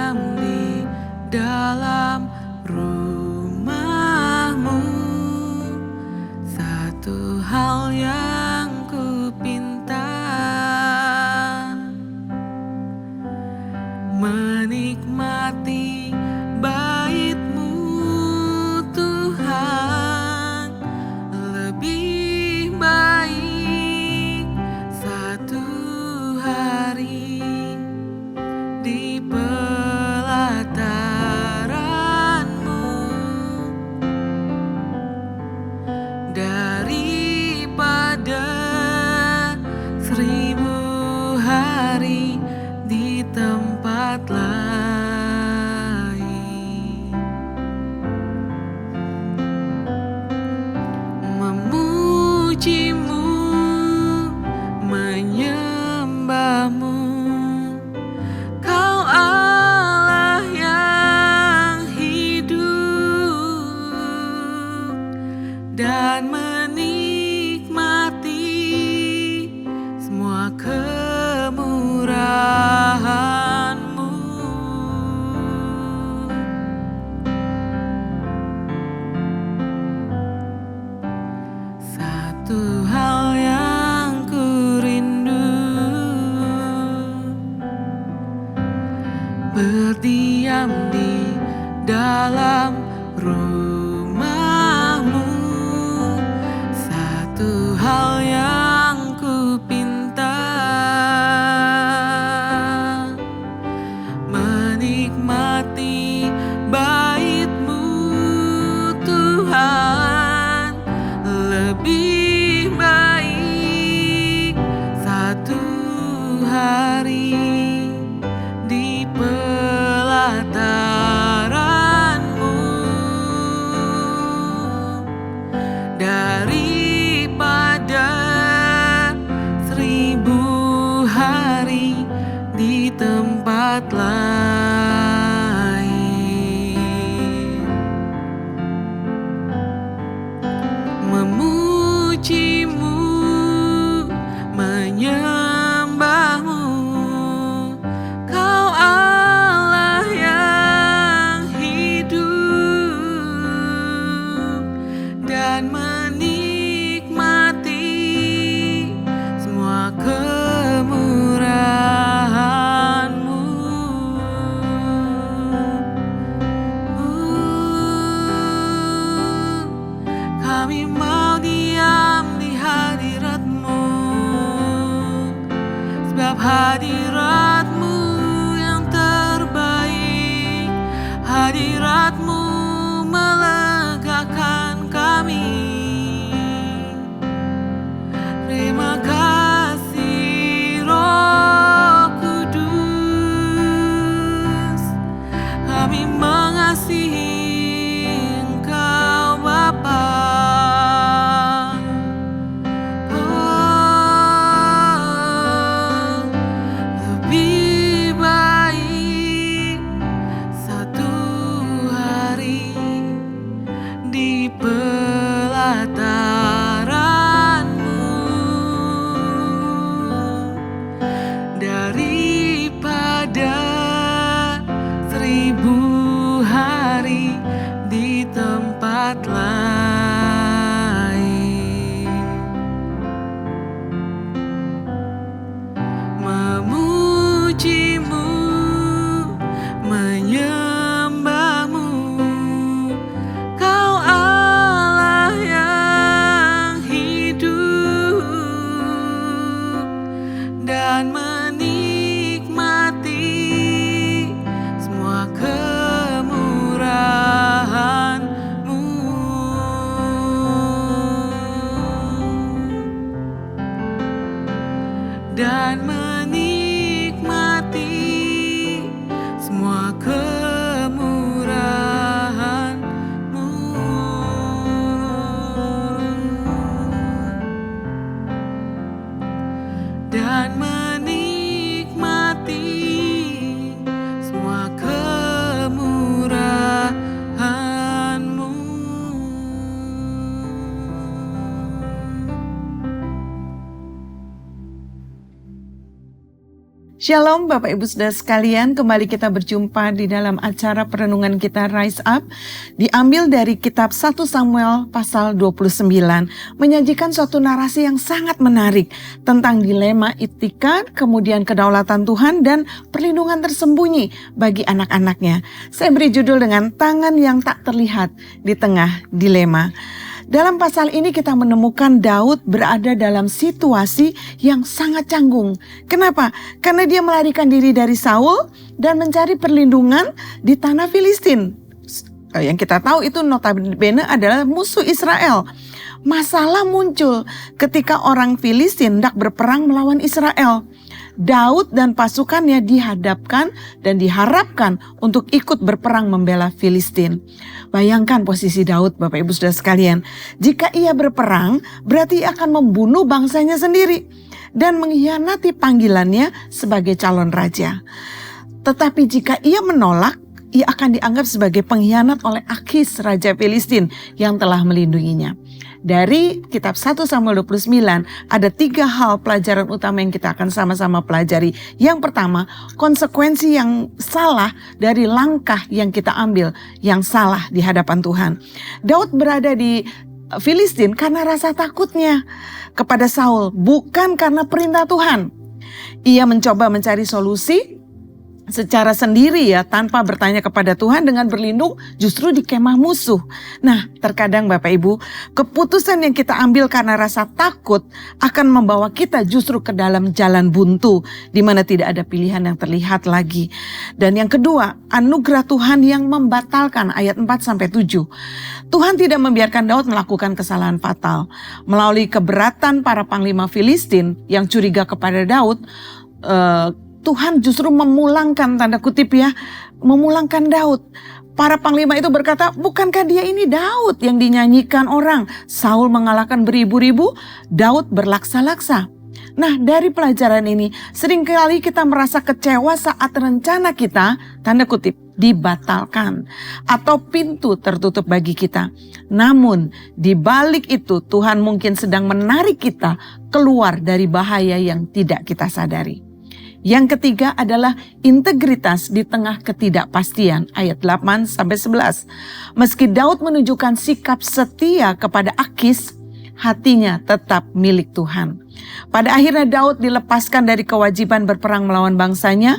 berdiam di dalam rumah-Mu. Satu hal yang ku pinta, menikmati bait-Mu Tuhan. Lebih baik satu hari di pelataran-Mu daripada 1000 hari di tempat lain. Memuji-Mu, menyembah-Mu, Kau Allah yang hidup, dan menikmati semua kemurahan-Mu. Satu hal yang ku rindu, berdiam di dalam rumah-Mu. Satu hal yang ku pinta, menikmati bait-Mu Tuhan. Lebih baik satu hari di pelataran-Mu daripada 1000 hari di tempat lain. Memuji-Mu, menyembah-Mu, Kau Allah yang hidup, dan menikmati semua kemurahan-Mu. Kami mau diam di hadirat-Mu, sebab hadirat-Mu yang terbaik. Hadirat-Mu melegakan kami. Terima kasih Roh Kudus, kami mengasihi Engkau Bapa. Oh, lebih baik satu hari di pelataran-Mu daripada 1000 hari di tempat lain. Memuji-Mu, menyembah-Mu, Kau Allah yang hidup, dan menikmati semua kemurahan-Mu. Dan menikmati semua kemurahan-Mu. Dan menikmati semua kemurahan-Mu. Shalom Bapak Ibu Saudara sekalian, kembali kita berjumpa di dalam acara perenungan kita Rise Up. Diambil dari kitab 1 Samuel pasal 29, menyajikan suatu narasi yang sangat menarik tentang dilema etika, kemudian kedaulatan Tuhan dan perlindungan tersembunyi bagi anak-anaknya. Saya beri judul dengan tangan yang tak terlihat di tengah dilema. Dalam pasal ini kita menemukan Daud berada dalam situasi yang sangat canggung. Kenapa? Karena dia melarikan diri dari Saul dan mencari perlindungan di tanah Filistin. Yang kita tahu itu notabene adalah musuh Israel. Masalah muncul ketika orang Filistin hendak berperang melawan Israel. Daud dan pasukannya dihadapkan dan diharapkan untuk ikut berperang membela Filistin. Bayangkan posisi Daud, Bapak Ibu Saudara sekalian. Jika ia berperang, berarti ia akan membunuh bangsanya sendiri dan mengkhianati panggilannya sebagai calon raja. Tetapi jika ia menolak, ia akan dianggap sebagai pengkhianat oleh Akis, Raja Filistin yang telah melindunginya. Dari kitab 1 Samuel 29 ada 3 hal pelajaran utama yang kita akan sama-sama pelajari. Yang pertama, konsekuensi yang salah dari langkah yang kita ambil yang salah di hadapan Tuhan. Daud berada di Filistin karena rasa takutnya kepada Saul, bukan karena perintah Tuhan. Ia mencoba mencari solusi secara sendiri tanpa bertanya kepada Tuhan dengan berlindung justru di kemah musuh. Nah, terkadang Bapak Ibu, keputusan yang kita ambil karena rasa takut akan membawa kita justru ke dalam jalan buntu di mana tidak ada pilihan yang terlihat lagi. Dan yang kedua, anugerah Tuhan yang membatalkan, ayat 4-7. Tuhan tidak membiarkan Daud melakukan kesalahan fatal. Melalui keberatan para panglima Filistin yang curiga kepada Daud, Tuhan justru memulangkan, tanda kutip memulangkan Daud. Para panglima itu berkata, bukankah dia ini Daud yang dinyanyikan orang? Saul mengalahkan beribu-ribu, Daud berlaksa-laksa. Nah, dari pelajaran ini, seringkali kita merasa kecewa saat rencana kita, tanda kutip, dibatalkan. Atau pintu tertutup bagi kita. Namun, di balik itu Tuhan mungkin sedang menarik kita keluar dari bahaya yang tidak kita sadari. Yang ketiga adalah integritas di tengah ketidakpastian, ayat 8-11. Meski Daud menunjukkan sikap setia kepada Akis, hatinya tetap milik Tuhan. Pada akhirnya Daud dilepaskan dari kewajiban berperang melawan bangsanya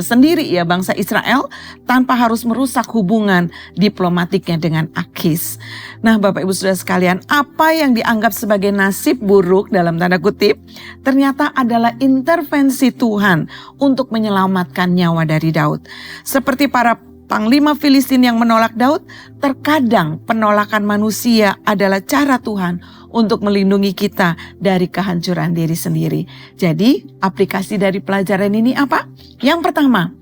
sendiri, bangsa Israel, tanpa harus merusak hubungan diplomatiknya dengan Akis. Nah, Bapak Ibu Saudara sekalian, apa yang dianggap sebagai nasib buruk dalam tanda kutip ternyata adalah intervensi Tuhan untuk menyelamatkan nyawa dari Daud. Seperti para panglima Filistin yang menolak Daud, terkadang penolakan manusia adalah cara Tuhan untuk melindungi kita dari kehancuran diri sendiri. Jadi, aplikasi dari pelajaran ini apa? Yang pertama,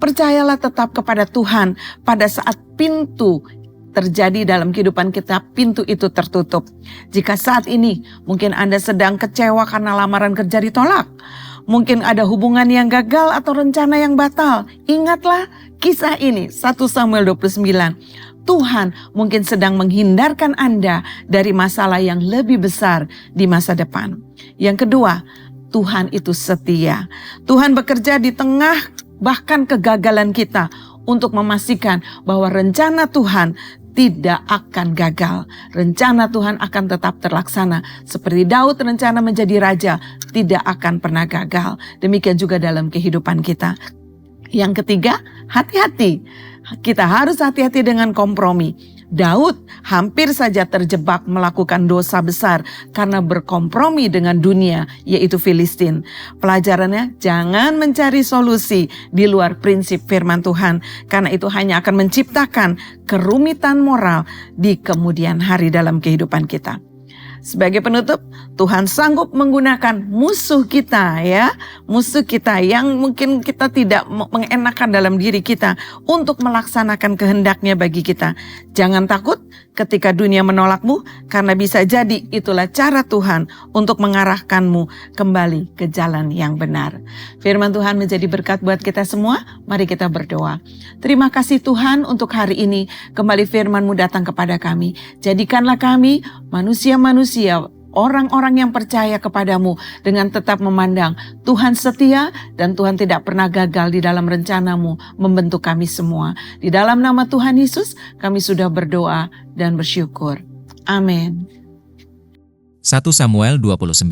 percayalah tetap kepada Tuhan pada saat pintu terjadi dalam kehidupan kita, pintu itu tertutup. Jika saat ini mungkin Anda sedang kecewa karena lamaran kerja ditolak, mungkin ada hubungan yang gagal atau rencana yang batal, ingatlah kisah ini, 1 Samuel 29. Tuhan mungkin sedang menghindarkan Anda dari masalah yang lebih besar di masa depan. Yang kedua, Tuhan itu setia. Tuhan bekerja di tengah bahkan kegagalan kita untuk memastikan bahwa rencana Tuhan tidak akan gagal. Rencana Tuhan akan tetap terlaksana. Seperti Daud, rencana menjadi raja tidak akan pernah gagal. Demikian juga dalam kehidupan kita. Yang ketiga, hati-hati. Kita harus hati-hati dengan kompromi. Daud hampir saja terjebak melakukan dosa besar karena berkompromi dengan dunia, yaitu Filistin. Pelajarannya, jangan mencari solusi di luar prinsip firman Tuhan, karena itu hanya akan menciptakan kerumitan moral di kemudian hari dalam kehidupan kita. Sebagai penutup, Tuhan sanggup menggunakan musuh kita musuh kita yang mungkin kita tidak mengenakan dalam diri kita untuk melaksanakan kehendaknya bagi kita. Jangan takut ketika dunia menolakmu, karena bisa jadi itulah cara Tuhan untuk mengarahkanmu kembali ke jalan yang benar. Firman Tuhan menjadi berkat buat kita semua. Mari kita berdoa. Terima kasih Tuhan untuk hari ini. Kembali firman-Mu datang kepada kami. Jadikanlah kami manusia-manusia, orang-orang yang percaya kepadamu dengan tetap memandang Tuhan setia dan Tuhan tidak pernah gagal di dalam rencanamu membentuk kami semua. Di dalam nama Tuhan Yesus kami sudah berdoa dan bersyukur. Amin. 1 Samuel 29.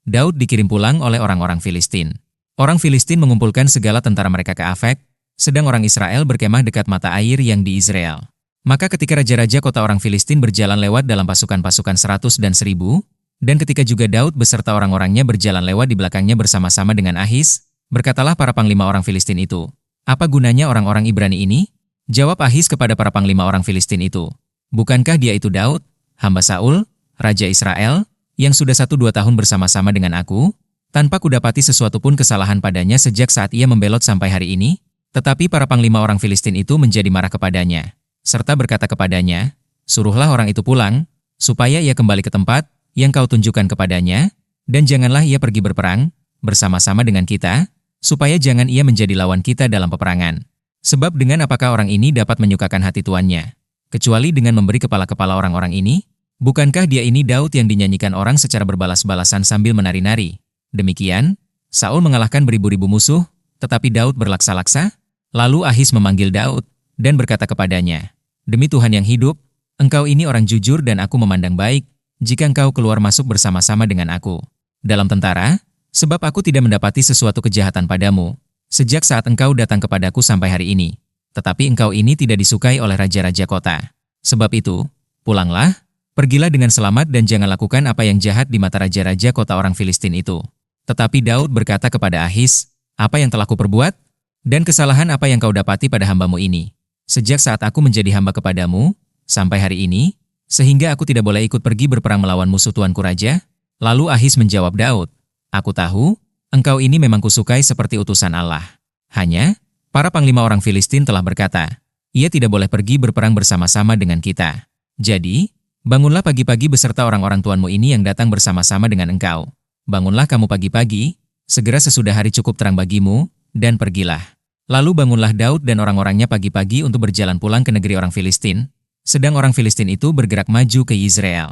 Daud dikirim pulang oleh orang-orang Filistin. Orang Filistin mengumpulkan segala tentara mereka ke Afek, sedang orang Israel berkemah dekat mata air yang di Israel. Maka ketika raja-raja kota orang Filistin berjalan lewat dalam pasukan-pasukan 100 dan 1000, dan ketika juga Daud beserta orang-orangnya berjalan lewat di belakangnya bersama-sama dengan Ahis, berkatalah para panglima orang Filistin itu, "Apa gunanya orang-orang Ibrani ini?" Jawab Ahis kepada para panglima orang Filistin itu, "Bukankah dia itu Daud, hamba Saul, Raja Israel, yang sudah 1-2 tahun bersama-sama dengan aku, tanpa kudapati sesuatu pun kesalahan padanya sejak saat ia membelot sampai hari ini?" Tetapi para panglima orang Filistin itu menjadi marah kepadanya, serta berkata kepadanya, "Suruhlah orang itu pulang, supaya ia kembali ke tempat yang kau tunjukkan kepadanya, dan janganlah ia pergi berperang bersama-sama dengan kita, supaya jangan ia menjadi lawan kita dalam peperangan. Sebab dengan apakah orang ini dapat menyukakan hati tuannya, kecuali dengan memberi kepala-kepala orang-orang ini? Bukankah dia ini Daud yang dinyanyikan orang secara berbalas-balasan sambil menari-nari? Demikian, Saul mengalahkan beribu-ribu musuh, tetapi Daud berlaksa-laksa." Lalu Ahis memanggil Daud dan berkata kepadanya, "Demi Tuhan yang hidup, engkau ini orang jujur dan aku memandang baik, jika engkau keluar masuk bersama-sama dengan aku dalam tentara, sebab aku tidak mendapati sesuatu kejahatan padamu, sejak saat engkau datang kepadaku sampai hari ini. Tetapi engkau ini tidak disukai oleh raja-raja kota. Sebab itu, pulanglah, pergilah dengan selamat dan jangan lakukan apa yang jahat di mata raja-raja kota orang Filistin itu." Tetapi Daud berkata kepada Ahis, "Apa yang telah kuperbuat? Dan kesalahan apa yang kau dapati pada hambamu ini? Sejak saat aku menjadi hamba kepadamu, sampai hari ini, sehingga aku tidak boleh ikut pergi berperang melawan musuh tuanku raja?" Lalu Ahis menjawab Daud, "Aku tahu, engkau ini memang kusukai seperti utusan Allah. Hanya, para panglima orang Filistin telah berkata, ia tidak boleh pergi berperang bersama-sama dengan kita. Jadi, bangunlah pagi-pagi beserta orang-orang tuanmu ini yang datang bersama-sama dengan engkau. Bangunlah kamu pagi-pagi, segera sesudah hari cukup terang bagimu, dan pergilah." Lalu bangunlah Daud dan orang-orangnya pagi-pagi untuk berjalan pulang ke negeri orang Filistin, sedang orang Filistin itu bergerak maju ke Yizreel.